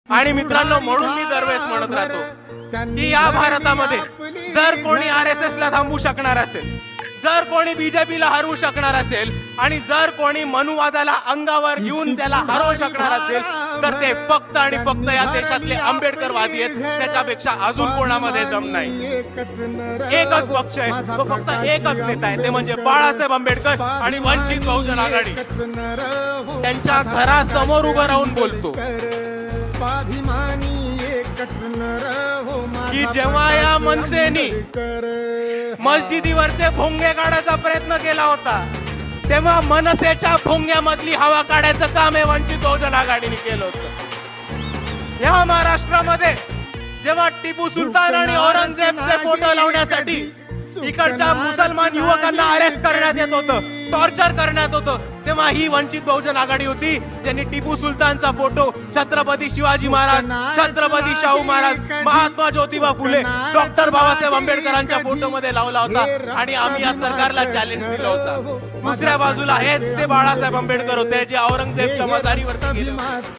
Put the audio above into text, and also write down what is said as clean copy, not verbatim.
आणि मित्रांनो, म्हणून मी दरवेळेस म्हणत राहतो की या भारतामध्ये जर कोणी RSS ला थांबवू शकणार असेल, जर कोणी बीजेपीला हरवू शकणार असेल आणि जर कोणी मनुवादाला अंगावर घेऊन त्याला हरवू शकणार असेल, तर ते फक्त आणि फक्त या देशातले आंबेडकरवादी आहेत. त्याच्यापेक्षा अजून कोणामध्ये दम नाही. एकच पक्ष आहे, तो फक्त एकच नेता आहे, ते म्हणजे बाळासाहेब आंबेडकर आणि वंचित बहुजन आघाडी. त्यांच्या घरासमोर उभं राहून बोलतो की जेव्हा या मनसेनी मस्जिदीवरचे भोंगे काढायचा प्रयत्न केला होता, तेव्हा मनसेच्या भोंग्यामधली हवा काढायचं काम हे वंचित बहुजन आघाडीने केलं होतं. या महाराष्ट्रामध्ये जेव्हा टिपू सुलतान आणि औरंगजेबचे फोटो लावण्यासाठी इकडच्या मुसलमान युवकांना अरेस्ट करण्यात येत होतं, टॉर्चर करण्यात होतं, तेव्हा ही वंचित बहुजन आघाडी होती ज्यांनी टिपू सुलतानचा फोटो छत्रपती शिवाजी महाराज, छत्रपती शाहू महाराज, महात्मा ज्योतिबा फुले, डॉक्टर बाबासाहेब आंबेडकरांच्या फोटो मध्ये लावला होता. आणि आम्ही या सरकारला चॅलेंज दिलं होतं. दुसऱ्या बाजूला हेच ते बाळासाहेब आंबेडकर होते जे औरंगजेबच्या मजारीवरती गेले होते.